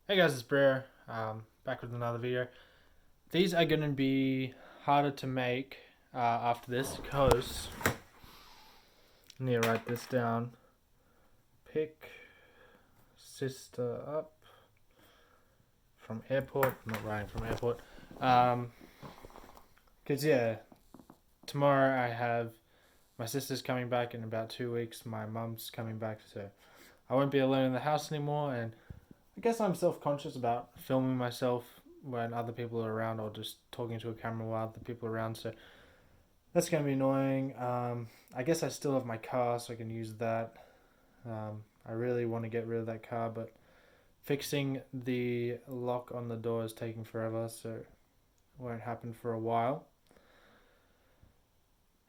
Hey guys, it's Brer. Back with another video. These are going to be harder to make after this because I need to write this down. Pick sister up from airport. I'm not writing from airport. Because tomorrow I have my sister's coming back in about 2 weeks. My mum's coming back, so I won't be alone in the house anymore. And I guess I'm self-conscious about filming myself when other people are around or just talking to a camera while other people are around. So that's going to be annoying. I guess I still have my car, so I can use that. I really want to get rid of that car, but fixing the lock on the door is taking forever, so it won't happen for a while.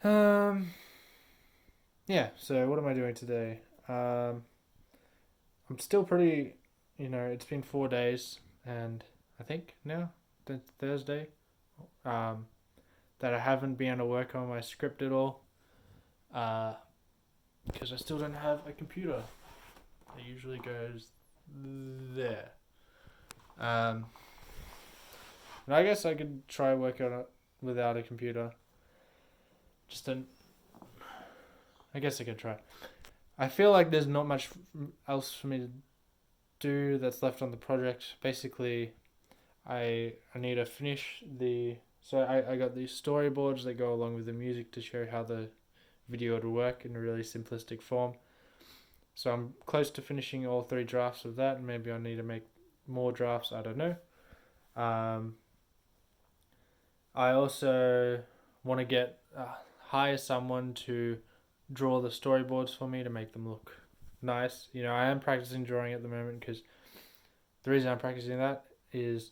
Yeah, so what am I doing today? I'm still pretty, it's been 4 days, and I think now, Thursday, um, that I haven't been able to work on my script at all, because I still don't have a computer. It usually goes there. And I guess I could try work on it without a computer. I guess I could try. I feel like there's not much else for me to do that's left on the project. Basically, I need to finish the. So I got these storyboards that go along with the music to show how the video would work in a really simplistic form. So I'm close to finishing all 3 drafts of that, and maybe I need to make more drafts. I don't know. I also want to hire someone to draw the storyboards for me to make them look nice. I am practicing drawing at the moment because the reason I'm practicing that is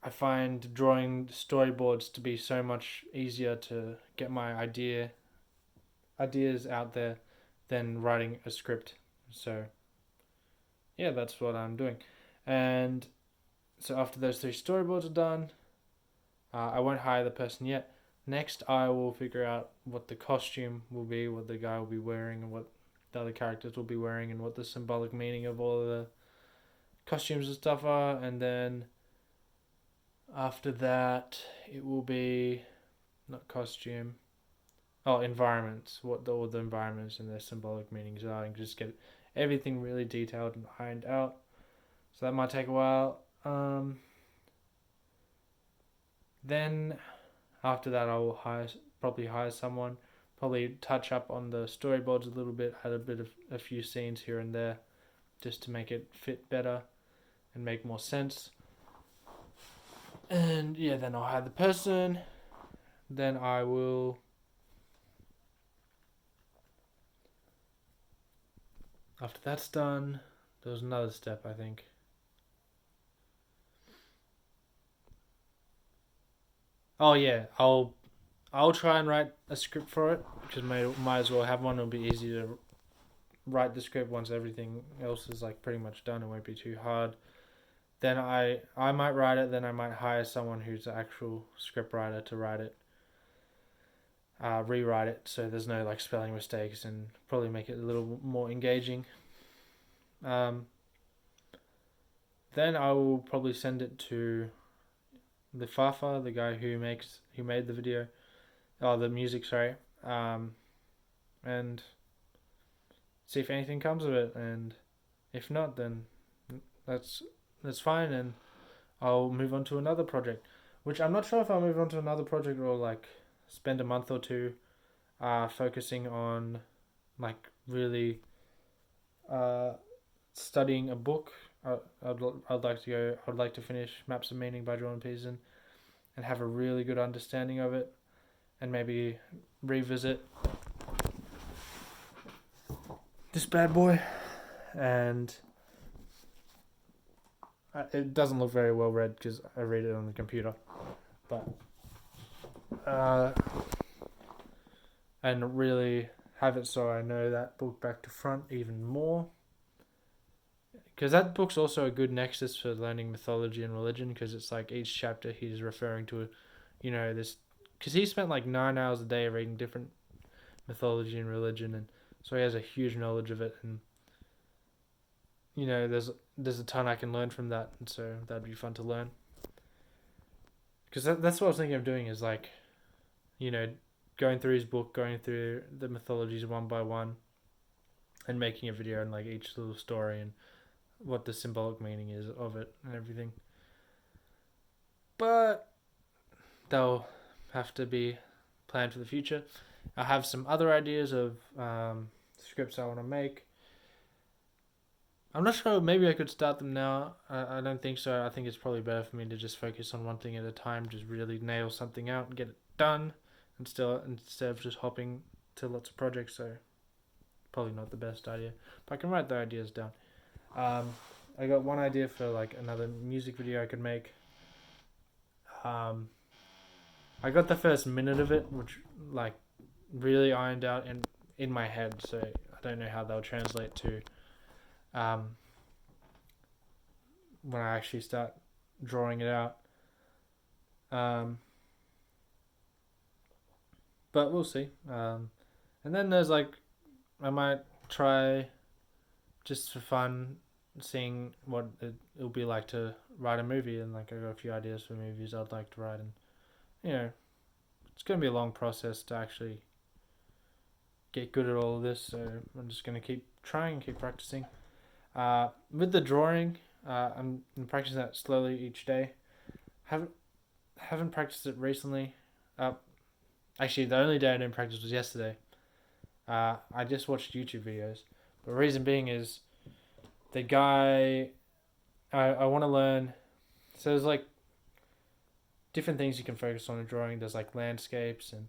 I find drawing storyboards to be so much easier to get my ideas out there than writing a script. So yeah, that's what I'm doing. And so after those 3 storyboards are done, I won't hire the person yet. Next, I will figure out what the costume will be, what the guy will be wearing, and what the other characters will be wearing, and what the symbolic meaning of all of the costumes and stuff are. And then after that, it will be not costume. Oh, environments. What all the environments and their symbolic meanings are, and just get everything really detailed and ironed out. So that might take a while. Then after that, I will probably hire someone, probably touch up on the storyboards a little bit, add a few scenes here and there, just to make it fit better and make more sense. And yeah, then I'll hire the person. Then I will. After that's done, there was another step, I think. Oh yeah, I'll try and write a script for it because might as well have one. It'll be easy to write the script once everything else is like pretty much done. It won't be too hard. Then I might write it. Then I might hire someone who's the actual script writer to write it, rewrite it so there's no like spelling mistakes and probably make it a little more engaging. Um, then I will probably send it to the Fafa, the guy who made the video, the music, sorry, and see if anything comes of it. And if not, then that's fine, and I'll move on to another project. Which I'm not sure if I'll move on to another project or like spend a month or two, focusing on like really studying a book. I'd like to finish Maps of Meaning by Jordan Peterson and have a really good understanding of it, and maybe revisit this bad boy. And it doesn't look very well read because I read it on the computer, but and really have it so I know that book back to front even more. Because that book's also a good nexus for learning mythology and religion, because it's like each chapter he's referring to, this. Because he spent like 9 hours a day reading different mythology and religion, and so he has a huge knowledge of it. And there's a ton I can learn from that, and so that'd be fun to learn. Because that's what I was thinking of doing is like, going through his book, going through the mythologies one by one, and making a video on like each little story and what the symbolic meaning is of it and everything. But they'll have to be planned for the future. I have some other ideas of scripts I want to make. I'm not sure. Maybe I could start them now. I don't think so. I think it's probably better for me to just focus on one thing at a time, just really nail something out and get it done, instead of just hopping to lots of projects. So probably not the best idea, but I can write the ideas down. I got one idea for like another music video I could make. I got the first minute of it, which like really ironed out in my head. So I don't know how they'll translate to when I actually start drawing it out. But we'll see. And then there's like, I might try just for fun seeing what it'll be like to write a movie, and like I got a few ideas for movies I'd like to write, and it's gonna be a long process to actually get good at all of this, so I'm just gonna keep trying, keep practicing. With the drawing, I'm practicing that slowly each day. Haven't practiced it recently. Actually, the only day I didn't practice was yesterday. I just watched YouTube videos. The reason being is the guy I want to learn. So there's like different things you can focus on in drawing. There's like landscapes and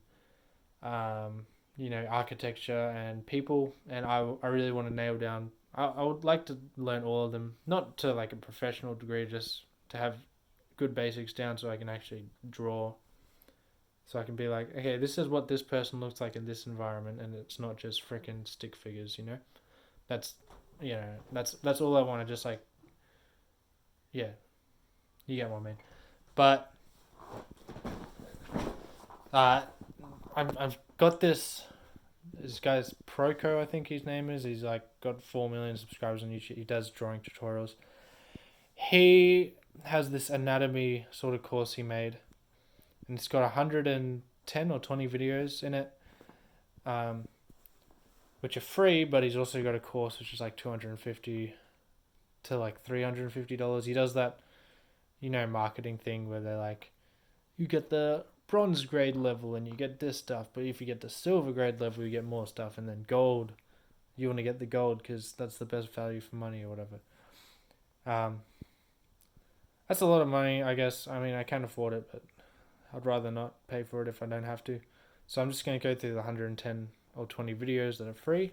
architecture and people, and I really want to nail down. I would like to learn all of them, not to like a professional degree, just to have good basics down so I can actually draw. So I can be like, okay, this is what this person looks like in this environment, and it's not just freaking stick figures, That's, that's all I want to just like, yeah, you get what I mean. But I've got this guy's Proco, I think his name is. He's like got 4 million subscribers on YouTube. He does drawing tutorials. He has this anatomy sort of course he made, and it's got 110 or 20 videos in it, which are free, but he's also got a course which is like $250 to like $350. He does that, marketing thing where they're like, you get the bronze grade level and you get this stuff, but if you get the silver grade level, you get more stuff, and then gold, you want to get the gold because that's the best value for money or whatever. That's a lot of money, I guess. I mean, I can afford it, but I'd rather not pay for it if I don't have to. So I'm just going to go through the 110 or 20 videos that are free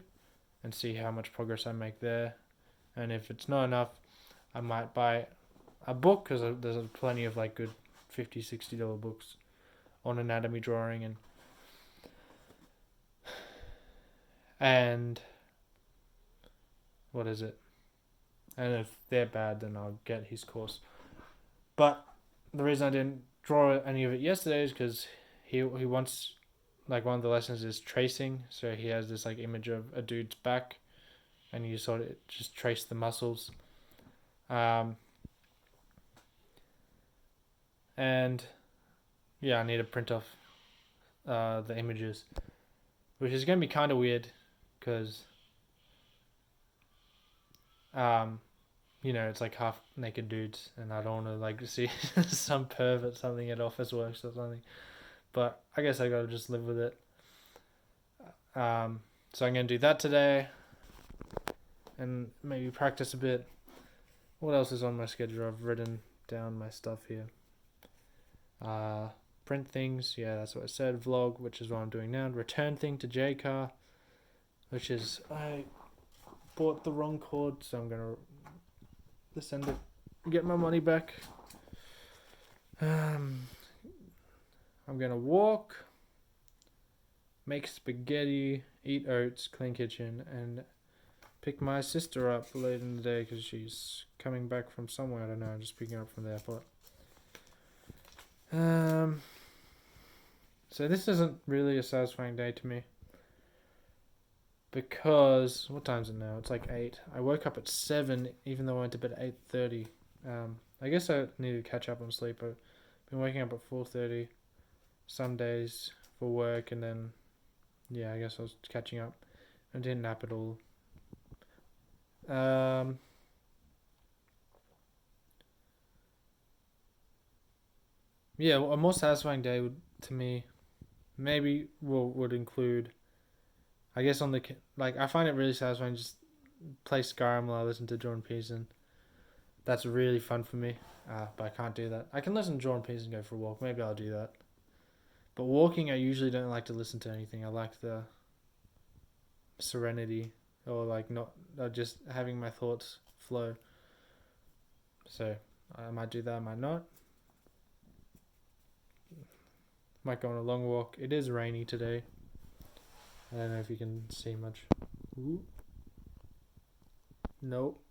and see how much progress I make there. And if it's not enough, I might buy a book, because there's plenty of like good $50, $60 books on anatomy drawing, and what is it? And if they're bad, then I'll get his course. But the reason I didn't draw any of it yesterday is because he wants, like, one of the lessons is tracing. So he has this like image of a dude's back, and you sort of just trace the muscles. And yeah, I need to print off the images, which is going to be kind of weird because it's like half naked dudes, and I don't want to like see some pervert something at office works or something. But I guess I gotta just live with it. So I'm gonna do that today, and maybe practice a bit. What else is on my schedule? I've written down my stuff here. Print things, yeah, that's what I said. Vlog, which is what I'm doing now. Return thing to JCar, which is I bought the wrong cord, so I'm gonna send it, get my money back. I'm gonna walk, make spaghetti, eat oats, clean kitchen, and pick my sister up late in the day because she's coming back from somewhere. I don't know. I'm just picking her up from the airport. So this isn't really a satisfying day to me, because what time is it now? It's like 8. I woke up at 7, even though I went to bed at 8:30. I guess I need to catch up on sleep. I've been waking up at 4:30 some days for work, and then yeah, I guess I was catching up. I didn't nap at all. Yeah, well, a more satisfying day would, to me, maybe would include, I guess like I find it really satisfying just play Skyrim while I listen to Jordan Peterson. That's really fun for me. But I can't do that. I can listen to Jordan Peterson and go for a walk. Maybe I'll do that. But walking, I usually don't like to listen to anything. I like the serenity, or like not just having my thoughts flow. So I might do that. I might not. Might go on a long walk. It is rainy today. I don't know if you can see much. Ooh. Nope.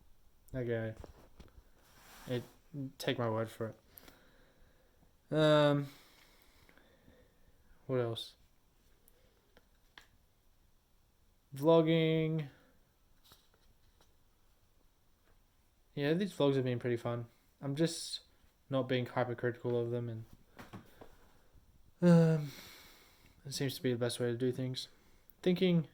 Okay. Take my word for it. What else? Vlogging. Yeah, these vlogs have been pretty fun. I'm just not being hypercritical of them, and it seems to be the best way to do things. Thinking,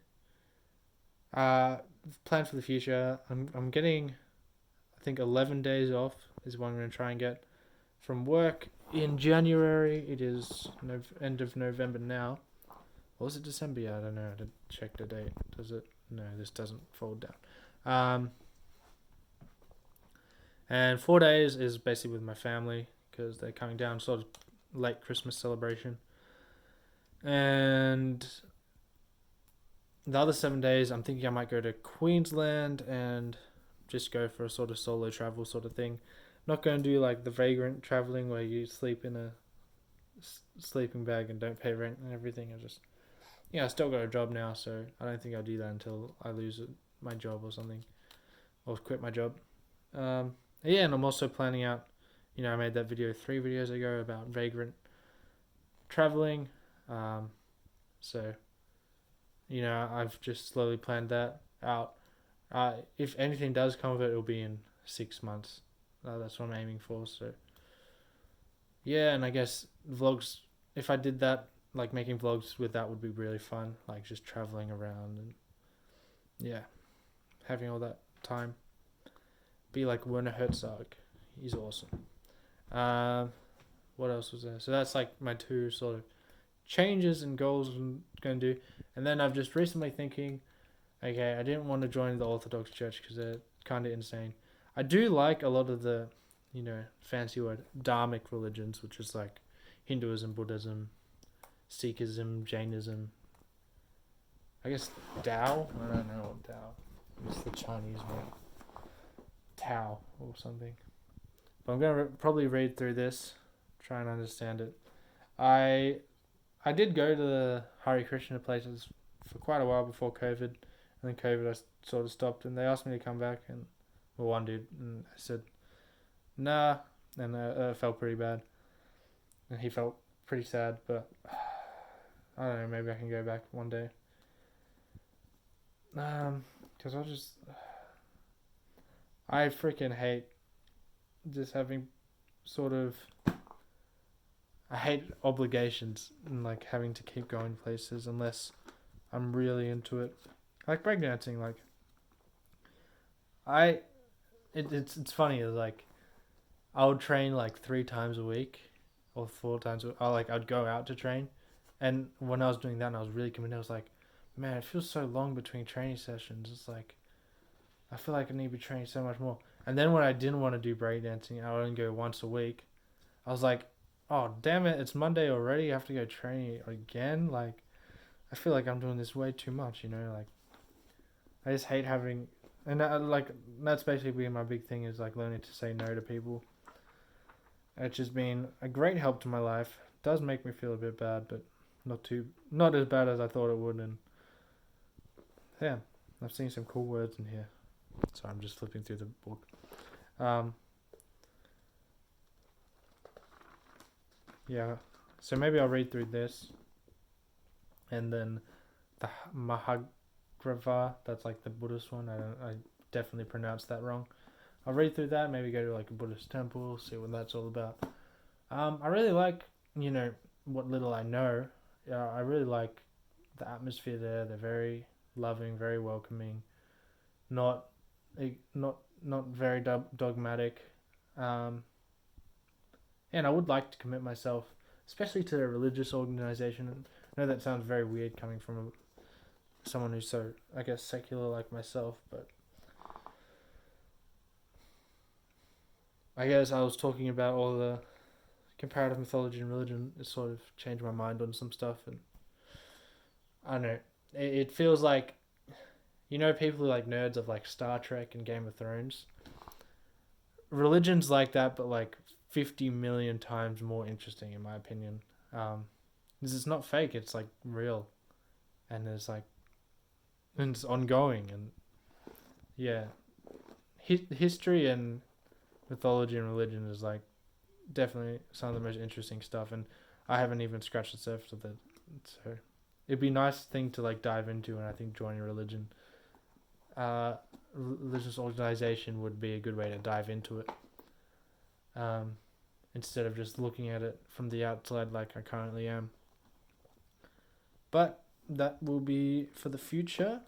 plan for the future. I'm getting, I think 11 days off is what I'm going to try and get from work in January. It is end of November now. Or was it December? Yeah, I don't know. I didn't check the date. Does it? No, this doesn't fold down. And 4 days is basically with my family because they're coming down, sort of late Christmas celebration. And the other 7 days, I'm thinking I might go to Queensland and just go for a sort of solo travel sort of thing. Not going to do like the vagrant traveling where you sleep in a sleeping bag and don't pay rent and everything. I still got a job now, so I don't think I'll do that until I lose my job or something, or quit my job. Yeah, and I'm also planning out, I made that video 3 videos ago about vagrant traveling. So, I've just slowly planned that out. If anything does come of it, it'll be in 6 months. That's what I'm aiming for. So, yeah, and I guess vlogs, if I did that, like making vlogs with that would be really fun. Like just traveling around and, yeah, having all that time. Be like Werner Herzog. He's awesome. What else was there? So that's like my 2 sort of changes and goals I'm going to do. And then I've just recently thinking, okay, I didn't want to join the Orthodox Church because they're kind of insane. I do like a lot of the, fancy word, dharmic religions, which is like Hinduism, Buddhism, Sikhism, Jainism. I guess Tao? I don't know what Tao. It's the Chinese one. Tao or something. But I'm going to probably read through this, try and understand it. I did go to the Hare Krishna places for quite a while before COVID, and then COVID I sort of stopped, and they asked me to come back, and one dude, and I said nah, and I felt pretty bad, and he felt pretty sad, but I don't know, maybe I can go back one day. Because I freaking hate just having sort of, I hate obligations and like having to keep going places unless I'm really into it. Like breakdancing, like it's funny, like I would train like 3 times a week or 4 times I'd go out to train, and when I was doing that and I was really committed, I was like, man, it feels so long between training sessions. It's like I feel like I need to be training so much more. And then when I didn't want to do breakdancing, I would only go once a week. I was like, oh damn it, it's Monday already. I have to go train again. Like, I feel like I'm doing this way too much. Like I just hate having, and that's basically my big thing is like learning to say no to people. It's just been a great help to my life. It does make me feel a bit bad, but not as bad as I thought it would. And yeah, I've seen some cool words in here. So I'm just flipping through the book. Yeah, so maybe I'll read through this, and then the That's like the Buddhist one. I definitely pronounced that wrong. I'll read through that. Maybe go to like a Buddhist temple, see what that's all about. I really like, what little I know. I really like the atmosphere there. They're very loving, very welcoming. Not, not very dogmatic. Um, and I would like to commit myself, especially to a religious organization. And I know that sounds very weird coming from someone who's so, I guess, secular like myself, but I guess I was talking about all the comparative mythology and religion. It sort of changed my mind on some stuff, and I don't know. It feels like, people who like nerds of like Star Trek and Game of Thrones. Religion's like that, but like 50 million times more interesting, in my opinion. Because it's not fake; it's like real, and it's ongoing, and yeah, history and mythology and religion is like definitely some of the most interesting stuff, and I haven't even scratched the surface of it. So it'd be a nice thing to like dive into, and I think joining a uh, religious organization would be a good way to dive into it. Um, Instead of just looking at it from the outside like I currently am. But that will be for the future.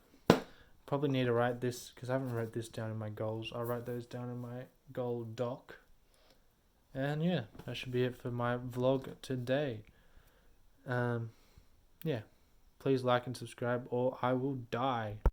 Probably need to write this because I haven't wrote this down in my goals. I'll write those down in my goal doc. And yeah, that should be it for my vlog today. Yeah, please like and subscribe or I will die.